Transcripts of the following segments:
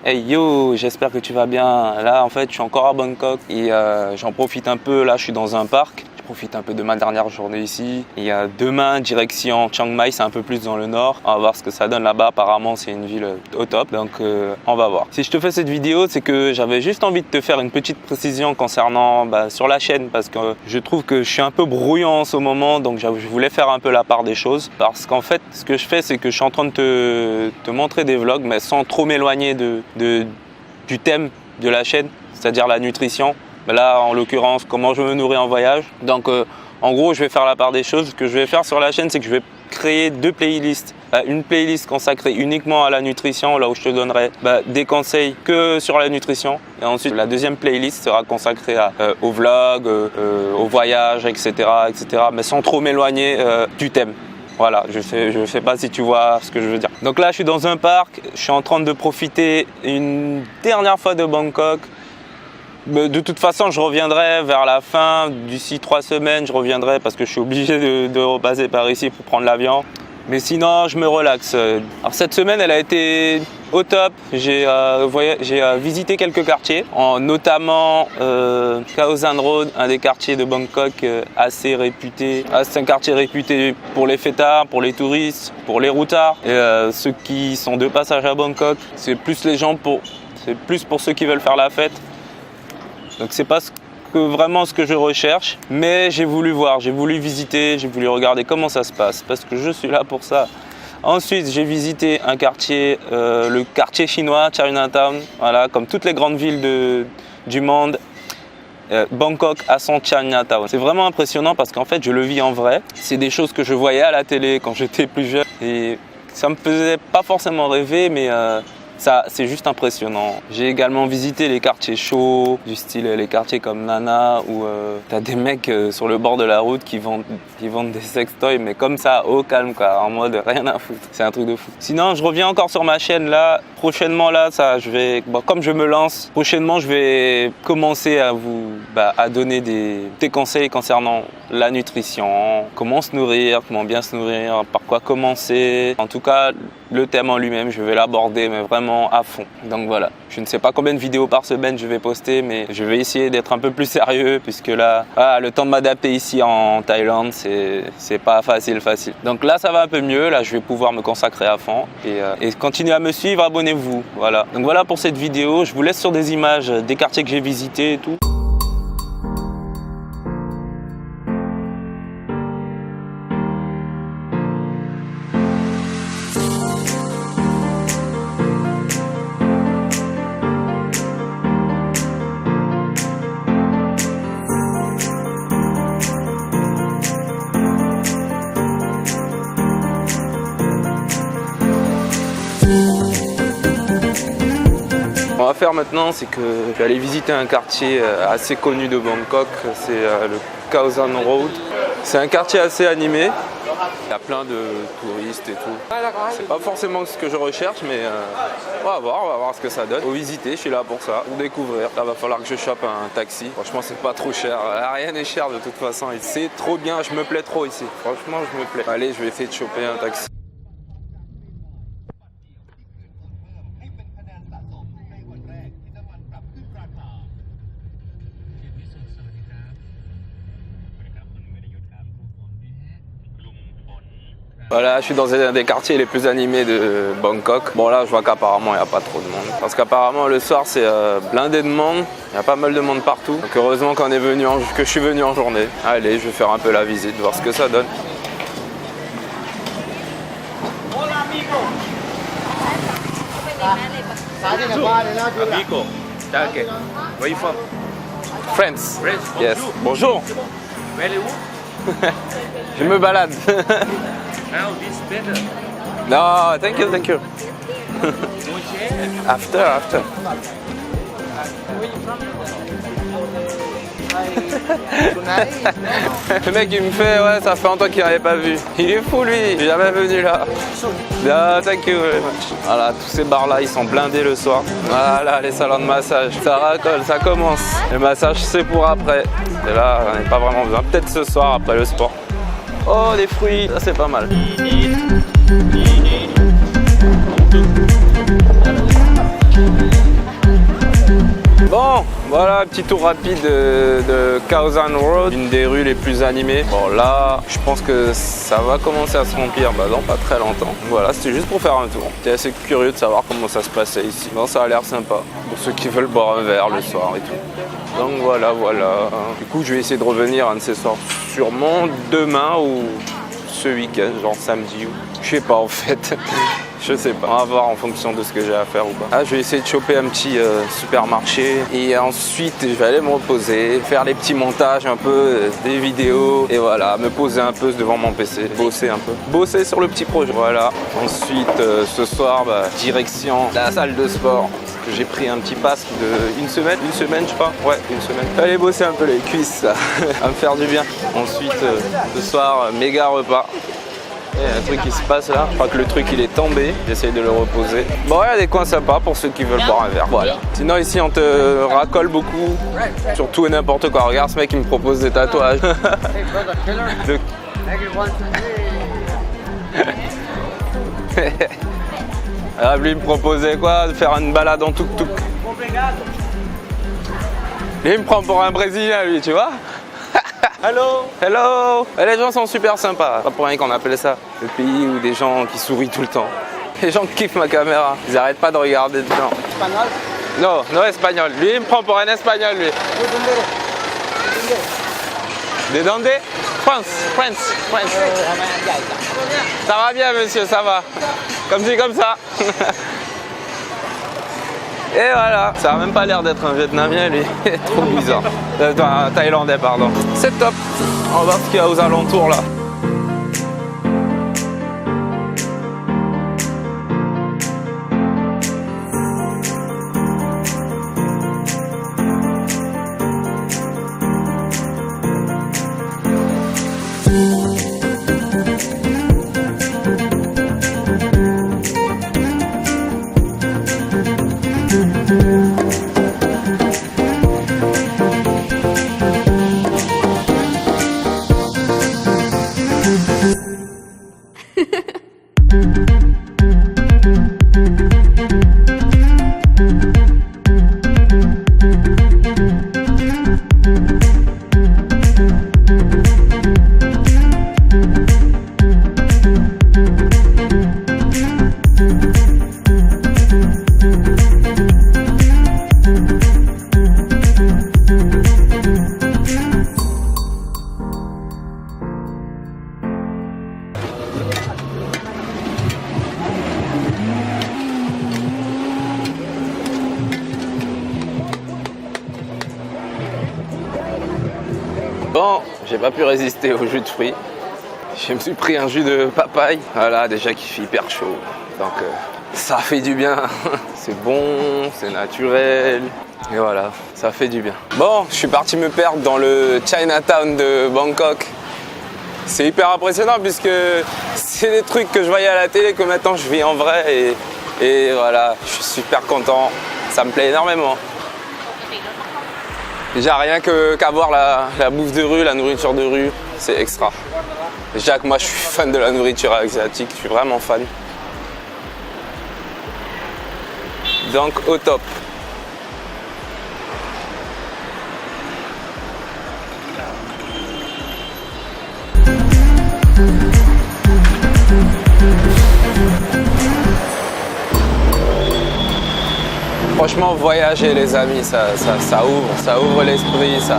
Hey yo, j'espère que tu vas bien. Là en fait je suis encore à Bangkok et j'en profite un peu. Là je suis dans un parc. Je profite un peu de ma dernière journée ici. Et demain direction Chiang Mai, c'est un peu plus dans le nord. On va voir ce que ça donne là-bas. Apparemment c'est une ville au top. Donc on va voir. Si je te fais cette vidéo, c'est que j'avais juste envie de te faire une petite précision concernant sur la chaîne. Parce que je trouve que je suis un peu brouillon en ce moment. Donc je voulais faire un peu la part des choses. Parce qu'en fait ce que je fais, c'est que je suis en train de te montrer des vlogs, mais sans trop m'éloigner du thème de la chaîne, c'est-à-dire la nutrition. Là, en l'occurrence, comment je me nourris en voyage. Donc, en gros, je vais faire la part des choses. Ce que je vais faire sur la chaîne, c'est que je vais créer deux playlists. Une playlist consacrée uniquement à la nutrition, là où je te donnerai des conseils que sur la nutrition. Et ensuite, la deuxième playlist sera consacrée au vlog, au voyage, etc., mais sans trop m'éloigner du thème. Voilà, je sais pas si tu vois ce que je veux dire. Donc là, je suis dans un parc, je suis en train de profiter une dernière fois de Bangkok. De toute façon, je reviendrai vers la fin, d'ici 3 semaines, je reviendrai parce que je suis obligé de repasser par ici pour prendre l'avion. Mais sinon, je me relaxe. Alors cette semaine, elle a été au top. J'ai visité quelques quartiers, notamment Khao San Road, un des quartiers de Bangkok assez réputé. C'est un quartier réputé pour les fêtards, pour les touristes, pour les routards. Et ceux qui sont de passage à Bangkok, c'est plus pour ceux qui veulent faire la fête. Donc c'est pas vraiment ce que je recherche, mais j'ai voulu voir, j'ai voulu visiter, j'ai voulu regarder comment ça se passe, parce que je suis là pour ça. Ensuite, j'ai visité un quartier, le quartier chinois, Chinatown, voilà, comme toutes les grandes villes du monde. Bangkok a son Chinatown. C'est vraiment impressionnant parce qu'en fait, je le vis en vrai. C'est des choses que je voyais à la télé quand j'étais plus jeune et ça me faisait pas forcément rêver, mais ça, c'est juste impressionnant. J'ai également visité les quartiers chauds, du style les quartiers comme Nana, où t'as des mecs sur le bord de la route qui vendent des sextoys, mais comme ça, au calme, quoi, en mode rien à foutre. C'est un truc de fou. Sinon, je reviens encore sur ma chaîne là. Prochainement là, comme je me lance, prochainement je vais commencer à donner des conseils concernant la nutrition, comment se nourrir, comment bien se nourrir, par quoi commencer. En tout cas, le thème en lui-même, je vais l'aborder, mais vraiment à fond. Donc voilà, je ne sais pas combien de vidéos par semaine je vais poster, mais je vais essayer d'être un peu plus sérieux, puisque là, le temps de m'adapter ici en Thaïlande, c'est pas facile. Donc là, ça va un peu mieux, là, je vais pouvoir me consacrer à fond et continuer à me suivre, abonnez-vous, voilà. Donc voilà pour cette vidéo, je vous laisse sur des images des quartiers que j'ai visités et tout. Ce qu'on va faire maintenant, c'est que je vais aller visiter un quartier assez connu de Bangkok, c'est le Khao San Road. C'est un quartier assez animé, il y a plein de touristes et tout. C'est pas forcément ce que je recherche, mais on va voir ce que ça donne. Faut visiter, je suis là pour ça, pour découvrir. Là, va falloir que je chope un taxi. Franchement, c'est pas trop cher, rien n'est cher de toute façon. C'est trop bien, je me plais trop ici. Franchement, je me plais. Allez, je vais essayer de choper un taxi. Voilà, je suis dans un des quartiers les plus animés de Bangkok. Bon là, je vois qu'apparemment, il n'y a pas trop de monde. Parce qu'apparemment, le soir, c'est blindé de monde. Il y a pas mal de monde partout. Donc heureusement que je suis venu en journée. Allez, je vais faire un peu la visite, voir ce que ça donne. Amigo. Okay. Where are you from? France. Yes. Bonjour. Je me balade. Now this better. No, thank you. After. Le mec il me fait ouais, ça fait longtemps qu'il n'avait pas vu. Il est fou lui, il est jamais venu là. No, thank you very much. Voilà, tous ces bars là ils sont blindés le soir. Voilà les salons de massage, ça racole, ça commence. Le massage c'est pour après. Et là on n'est pas vraiment besoin. Peut-être ce soir après le sport. Oh des fruits, ça c'est pas mal. Bon, voilà, petit tour rapide de Khaosan Road, une des rues les plus animées. Bon là, je pense que ça va commencer à se remplir, bah dans pas très longtemps. Voilà, c'était juste pour faire un tour. J'étais assez curieux de savoir comment ça se passait ici. Bon, ça a l'air sympa, pour ceux qui veulent boire un verre le soir et tout. Donc voilà. Du coup, je vais essayer de revenir un de ces soirs, sûrement demain ou ce week-end, genre samedi ou... Je sais pas en fait. Je sais pas, on va voir en fonction de ce que j'ai à faire ou pas. Ah, je vais essayer de choper un petit supermarché et ensuite je vais aller me reposer, faire les petits montages un peu, des vidéos et voilà, me poser un peu devant mon PC, bosser un peu. Bosser sur le petit projet, voilà. Ensuite, ce soir, direction la salle de sport. J'ai pris un petit pass de une semaine je crois, ouais, une semaine. Aller bosser un peu les cuisses, ça va me faire du bien. Ensuite, ce soir, méga repas. Il y a un truc qui se passe là, je crois que le truc il est tombé, j'essaye de le reposer. Bon, il y a des coins sympas pour ceux qui veulent boire un verre, voilà. Sinon ici on te racole beaucoup, sur tout et n'importe quoi. Regarde ce mec qui me propose des tatouages. Alors lui il me proposait quoi? De faire une balade en tuk-tuk. Lui il me prend pour un Brésilien lui, tu vois. Hello! Hello! Et les gens sont super sympas, pas pour rien qu'on appelle ça le pays où des gens qui sourient tout le temps. Les gens kiffent ma caméra, ils arrêtent pas de regarder dedans. Espagnol? Non, non espagnol. Lui il me prend pour un espagnol lui. De donde? France. Ça va bien monsieur, ça va. Comme ci, comme ça. Et voilà, ça a même pas l'air d'être un Vietnamien, lui. Trop bizarre. Un Thaïlandais, pardon. C'est top. On va voir ce qu'il y a aux alentours là. Bon, j'ai pas pu résister au jus de fruits. Je me suis pris un jus de papaye. Voilà, déjà qui fait hyper chaud. Donc ça fait du bien. C'est bon, c'est naturel. Et voilà, ça fait du bien. Bon, je suis parti me perdre dans le Chinatown de Bangkok. C'est hyper impressionnant puisque c'est des trucs que je voyais à la télé que maintenant je vis en vrai. Et voilà, je suis super content. Ça me plaît énormément. Déjà rien qu'à voir la bouffe de rue, la nourriture de rue, c'est extra. Déjà que moi je suis fan de la nourriture asiatique, je suis vraiment fan. Donc au top. Franchement, voyager les amis, ça ouvre l'esprit, ça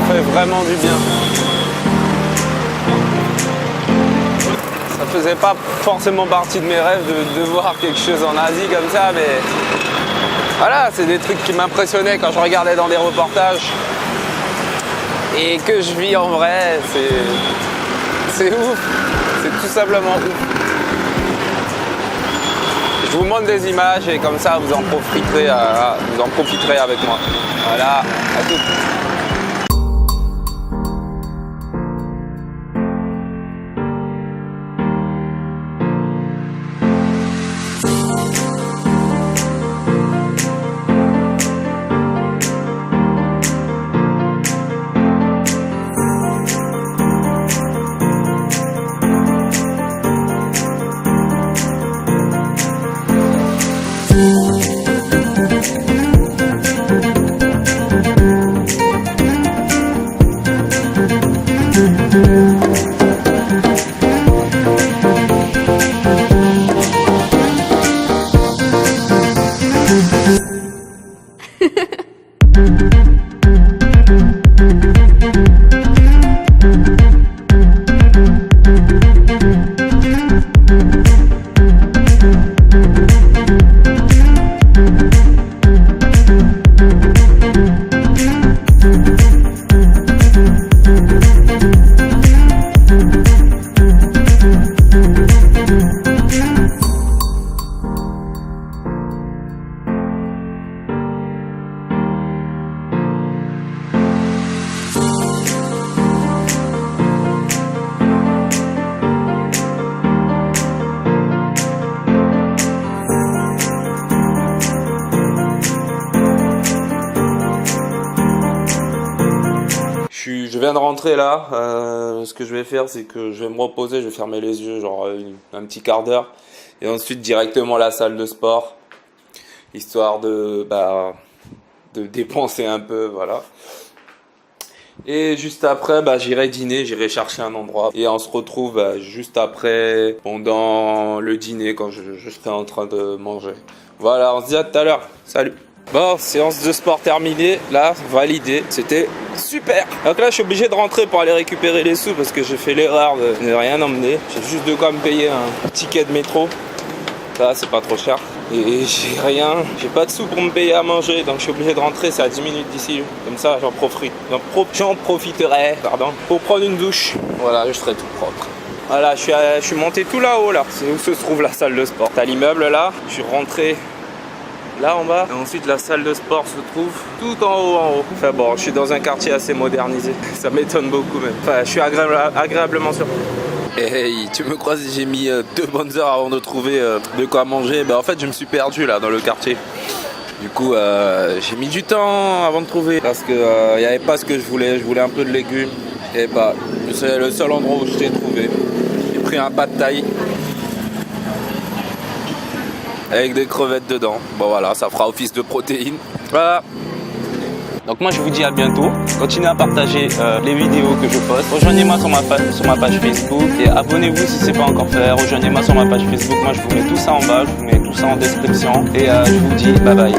fait vraiment du bien. Ça faisait pas forcément partie de mes rêves de voir quelque chose en Asie comme ça, mais voilà, c'est des trucs qui m'impressionnaient quand je regardais dans des reportages et que je vis en vrai, c'est ouf, c'est tout simplement ouf. Je vous montre des images et comme ça vous en profiterez avec moi. Voilà, à tout. viens de rentrer là. Ce que je vais faire, c'est que je vais me reposer, je vais fermer les yeux, genre un petit quart d'heure. Et ensuite, directement à la salle de sport. Histoire de dépenser un peu, voilà. Et juste après, j'irai dîner, j'irai chercher un endroit. Et on se retrouve juste après, pendant le dîner, quand je serai en train de manger. Voilà, on se dit à tout à l'heure. Salut. Bon, séance de sport terminée. Là, validé. C'était super. Donc là, je suis obligé de rentrer pour aller récupérer les sous parce que j'ai fait l'erreur de ne rien emmener. J'ai juste de quoi me payer un ticket de métro. Ça, c'est pas trop cher. Et j'ai rien, j'ai pas de sous pour me payer à manger, donc je suis obligé de rentrer, c'est à 10 minutes d'ici. Comme ça, j'en profiterai pour prendre une douche. Voilà, je serai tout propre. Voilà, je suis monté tout là-haut, là. C'est où se trouve la salle de sport. T'as l'immeuble là, je suis rentré là en bas. Et ensuite, la salle de sport se trouve tout en haut. Enfin bon, je suis dans un quartier assez modernisé. Ça m'étonne beaucoup même. Enfin, je suis agréablement surpris. Hey, tu me crois si j'ai mis 2 bonnes heures avant de trouver de quoi manger. En fait, je me suis perdu là dans le quartier. Du coup, j'ai mis du temps avant de trouver parce que il n'y avait pas ce que je voulais. Je voulais un peu de légumes. Et c'est le seul endroit où je t'ai trouvé. J'ai pris un pad thaï avec des crevettes dedans. Bon voilà, ça fera office de protéines. Voilà. Donc moi je vous dis à bientôt, continuez à partager les vidéos que je poste, rejoignez-moi sur ma page Facebook et abonnez-vous si ce n'est pas encore fait, rejoignez-moi sur ma page Facebook, moi je vous mets tout ça en bas, je vous mets tout ça en description et je vous dis bye bye.